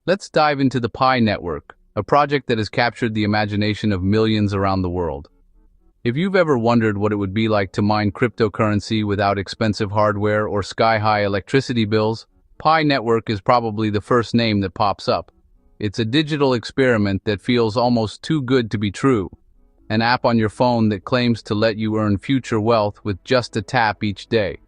Let's dive into the Pi network, a project that has captured the imagination of millions around the world. If you've ever wondered what it would be like to mine cryptocurrency without expensive hardware or sky-high electricity bills, Pi network is probably the first name that pops up. It's a digital experiment that feels almost too good to be true. An app on your phone that claims to let you earn future wealth with just a tap each day.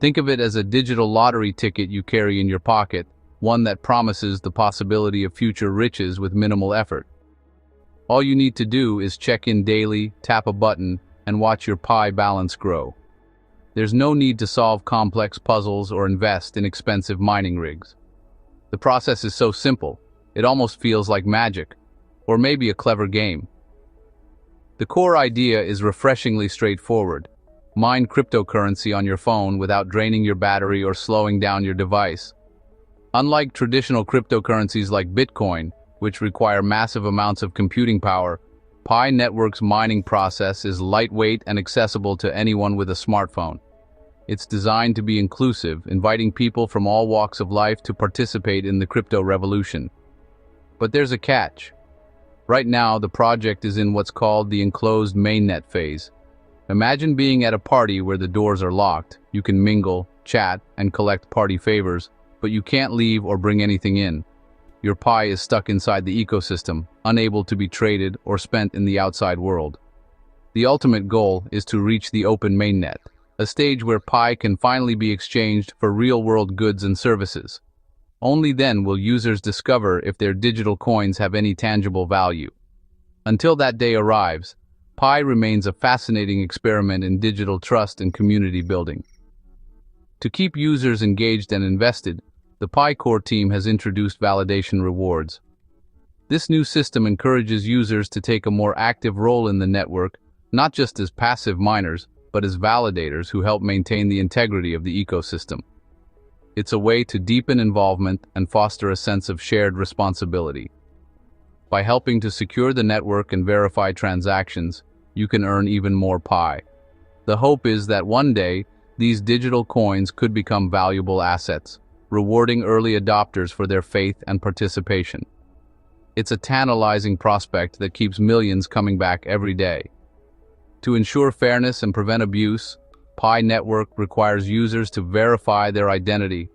Think of it as a digital lottery ticket you carry in your pocket, one that promises the possibility of future riches with minimal effort. All you need to do is check in daily, tap a button, and watch your Pi balance grow. There's no need to solve complex puzzles or invest in expensive mining rigs. The process is so simple, it almost feels like magic, or maybe a clever game. The core idea is refreshingly straightforward. Mine cryptocurrency on your phone without draining your battery or slowing down your device. Unlike traditional cryptocurrencies like Bitcoin, which require massive amounts of computing power, Pi Network's mining process is lightweight and accessible to anyone with a smartphone. It's designed to be inclusive, inviting people from all walks of life to participate in the crypto revolution. But there's a catch. Right now, the project is in what's called the enclosed mainnet phase. Imagine being at a party where the doors are locked. You can mingle, chat, and collect party favors, but you can't leave or bring anything in. Your Pi is stuck inside the ecosystem, unable to be traded or spent in the outside world. The ultimate goal is to reach the open mainnet, a stage where Pi can finally be exchanged for real-world goods and services. Only then will users discover if their digital coins have any tangible value. Until that day arrives, Pi remains a fascinating experiment in digital trust and community building. To keep users engaged and invested, the Pi core team has introduced validation rewards. This new system encourages users to take a more active role in the network, not just as passive miners, but as validators who help maintain the integrity of the ecosystem. It's a way to deepen involvement and foster a sense of shared responsibility. By helping to secure the network and verify transactions, you can earn even more Pi. The hope is that one day, these digital coins could become valuable assets, rewarding early adopters for their faith and participation. It's a tantalizing prospect that keeps millions coming back every day. To ensure fairness and prevent abuse, Pi Network requires users to verify their identity.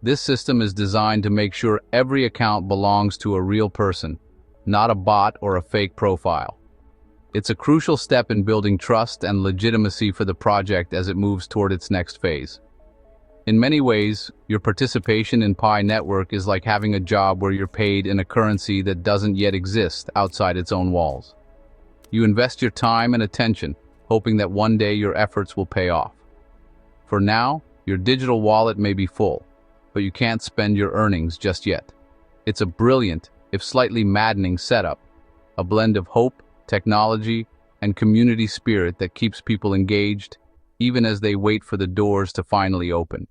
This system is designed to make sure every account belongs to a real person, not a bot or a fake profile. It's a crucial step in building trust and legitimacy for the project as it moves toward its next phase. In many ways, your participation in Pi Network is like having a job where you're paid in a currency that doesn't yet exist outside its own walls. You invest your time and attention, hoping that one day your efforts will pay off. For now, your digital wallet may be full, but you can't spend your earnings just yet. It's a brilliant, if slightly maddening setup, a blend of hope, technology, and community spirit that keeps people engaged, even as they wait for the doors to finally open.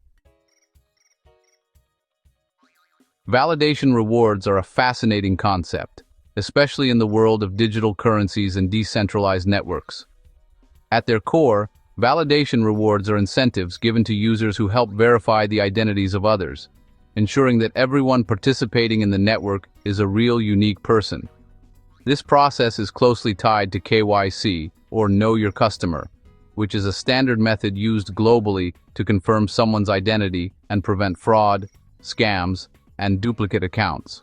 Validation rewards are a fascinating concept, especially in the world of digital currencies and decentralized networks. At their core, validation rewards are incentives given to users who help verify the identities of others, ensuring that everyone participating in the network is a real, unique person. This process is closely tied to KYC, or Know Your Customer, which is a standard method used globally to confirm someone's identity and prevent fraud, scams, and duplicate accounts.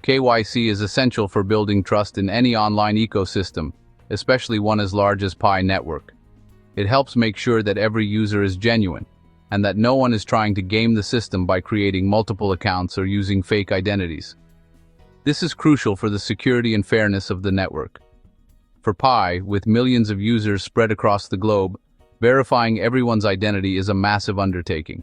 KYC is essential for building trust in any online ecosystem, especially one as large as Pi Network. It helps make sure that every user is genuine, and that no one is trying to game the system by creating multiple accounts or using fake identities. This is crucial for the security and fairness of the network. For Pi, with millions of users spread across the globe, verifying everyone's identity is a massive undertaking.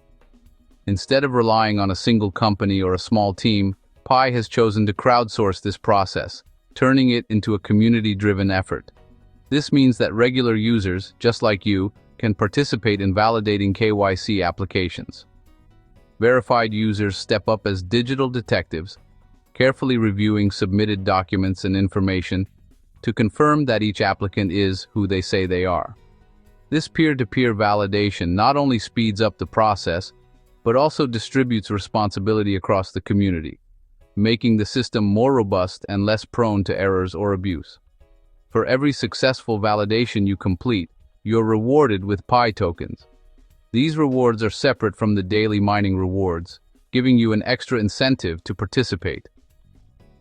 Instead of relying on a single company or a small team, Pi has chosen to crowdsource this process, turning it into a community-driven effort. This means that regular users, just like you, can participate in validating KYC applications. Verified users step up as digital detectives, carefully reviewing submitted documents and information to confirm that each applicant is who they say they are. This peer-to-peer validation not only speeds up the process, but also distributes responsibility across the community. making the system more robust and less prone to errors or abuse. For every successful validation you complete, you're rewarded with Pi tokens. These rewards are separate from the daily mining rewards, giving you an extra incentive to participate.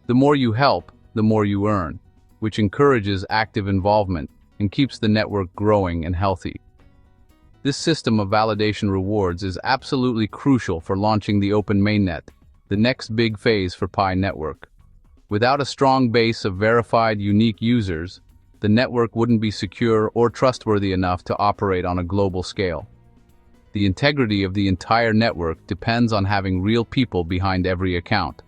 The more you help, the more you earn, which encourages active involvement and keeps the network growing and healthy. This system of validation rewards is absolutely crucial for launching the open mainnet, the next big phase for Pi network. Without a strong base of verified, unique users, the network wouldn't be secure or trustworthy enough to operate on a global scale. The integrity of the entire network depends on having real people behind every account.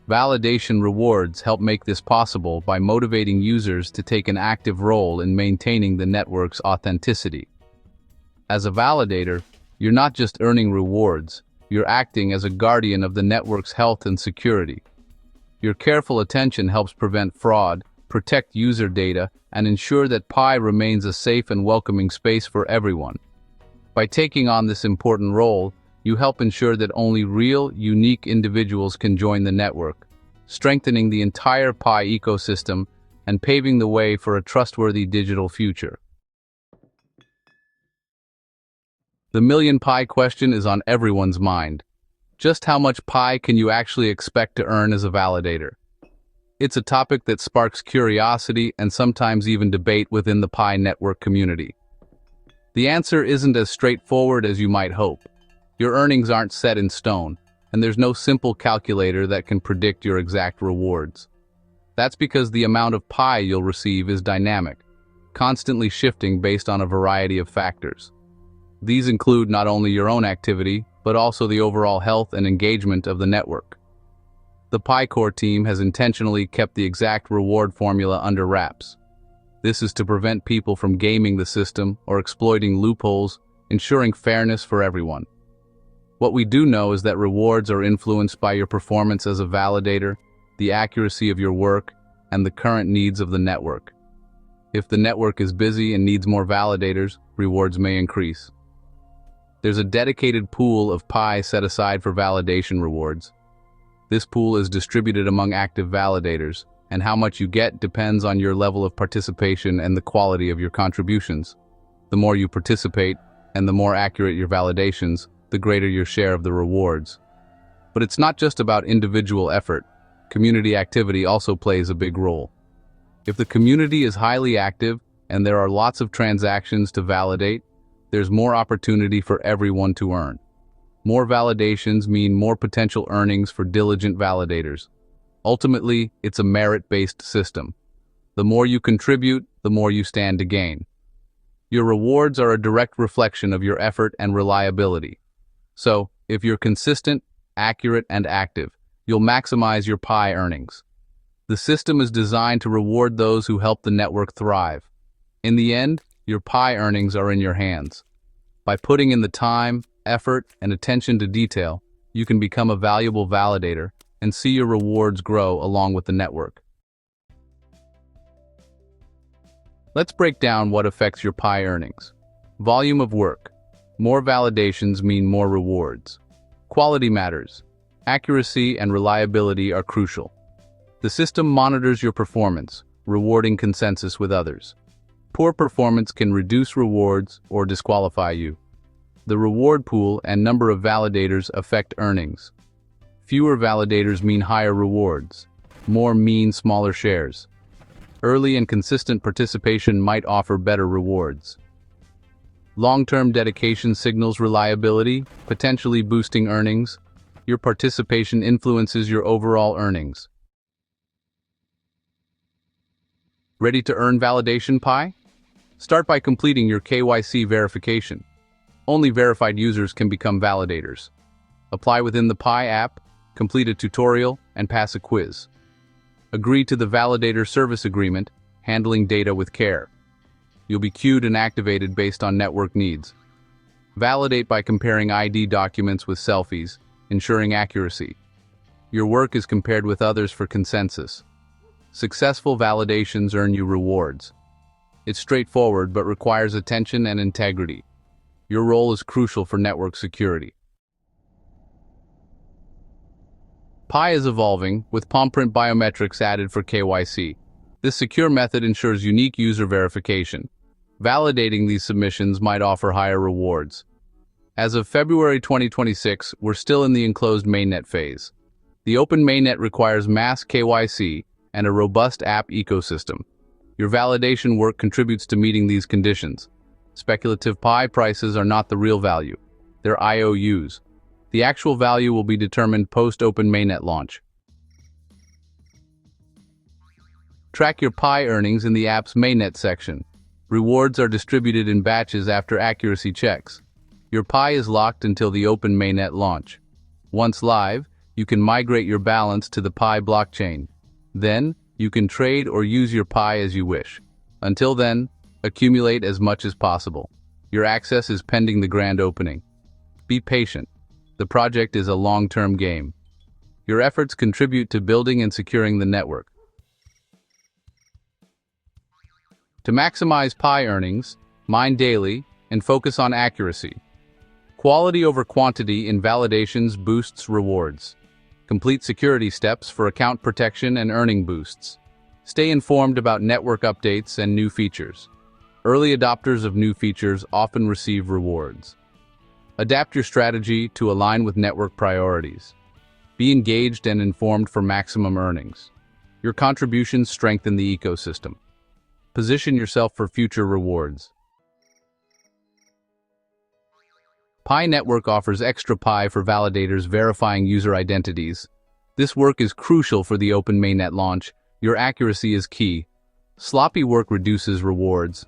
Validation rewards help make this possible by motivating users to take an active role in maintaining the network's authenticity. As a validator, you're not just earning rewards, you're acting as a guardian of the network's health and security. Your careful attention helps prevent fraud, protect user data, and ensure that Pi remains a safe and welcoming space for everyone. By taking on this important role, you help ensure that only real, unique individuals can join the network, strengthening the entire Pi ecosystem and paving the way for a trustworthy digital future. The million Pi question is on everyone's mind. Just how much Pi can you actually expect to earn as a validator? It's a topic that sparks curiosity and sometimes even debate within the Pi network community. The answer isn't as straightforward as you might hope. Your earnings aren't set in stone, and there's no simple calculator that can predict your exact rewards. That's because the amount of Pi you'll receive is dynamic, constantly shifting based on a variety of factors. These include not only your own activity, but also the overall health and engagement of the network. The Pi Core team has intentionally kept the exact reward formula under wraps. This is to prevent people from gaming the system or exploiting loopholes, ensuring fairness for everyone. What we do know is that rewards are influenced by your performance as a validator, the accuracy of your work, and the current needs of the network. If the network is busy and needs more validators, rewards may increase. There's a dedicated pool of Pi set aside for validation rewards. This pool is distributed among active validators, and how much you get depends on your level of participation and the quality of your contributions. The more you participate, and the more accurate your validations, the greater your share of the rewards. But it's not just about individual effort. Community activity also plays a big role. If the community is highly active and there are lots of transactions to validate, there's more opportunity for everyone to earn. More validations mean more potential earnings for diligent validators. Ultimately, it's a merit-based system. The more you contribute, the more you stand to gain. Your rewards are a direct reflection of your effort and reliability. So, if you're consistent, accurate, and active, you'll maximize your Pi earnings. The system is designed to reward those who help the network thrive. In the end, your Pi earnings are in your hands. By putting in the time, effort, and attention to detail, you can become a valuable validator and see your rewards grow along with the network. Let's break down what affects your Pi earnings. Volume of work. More validations mean more rewards. Quality matters. Accuracy and reliability are crucial. The system monitors your performance, rewarding consensus with others. Poor performance can reduce rewards or disqualify you. The reward pool and number of validators affect earnings. Fewer validators mean higher rewards. More mean smaller shares. Early and consistent participation might offer better rewards. Long-term dedication signals reliability, potentially boosting earnings. Your participation influences your overall earnings. Ready to earn validation Pi? Start by completing your KYC verification. Only verified users can become validators. Apply within the Pi app, complete a tutorial, and pass a quiz. Agree to the Validator Service Agreement, handling data with care. You'll be queued and activated based on network needs. Validate by comparing ID documents with selfies, ensuring accuracy. Your work is compared with others for consensus. Successful validations earn you rewards. It's straightforward but requires attention and integrity. Your role is crucial for network security. Pi is evolving, with palm print biometrics added for KYC. This secure method ensures unique user verification. Validating these submissions might offer higher rewards. As of February 2026, we're still in the enclosed mainnet phase. The open mainnet requires mass KYC and a robust app ecosystem. Your validation work contributes to meeting these conditions. Speculative Pi prices are not the real value. They're IOUs. The actual value will be determined post-open mainnet launch. Track your Pi earnings in the app's mainnet section. Rewards are distributed in batches after accuracy checks. Your Pi is locked until the open mainnet launch. Once live, you can migrate your balance to the Pi blockchain. Then, you can trade or use your Pi as you wish. Until then, accumulate as much as possible. Your access is pending the grand opening. Be patient. The project is a long-term game. Your efforts contribute to building and securing the network. To maximize Pi earnings, mine daily and focus on accuracy. Quality over quantity in validations boosts rewards. Complete security steps for account protection and earning boosts. Stay informed about network updates and new features. Early adopters of new features often receive rewards. Adapt your strategy to align with network priorities. Be engaged and informed for maximum earnings. Your contributions strengthen the ecosystem. Position yourself for future rewards. Pi Network offers extra Pi for validators verifying user identities. This work is crucial for the open mainnet launch. Your accuracy is key. Sloppy work reduces rewards.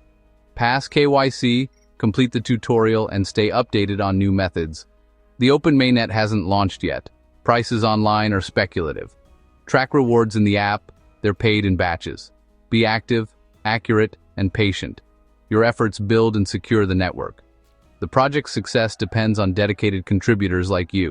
Pass KYC, complete the tutorial, and stay updated on new methods. The open mainnet hasn't launched yet. Prices online are speculative. Track rewards in the app. They're paid in batches. Be active, accurate, and patient. Your efforts build and secure the network. The project's success depends on dedicated contributors like you.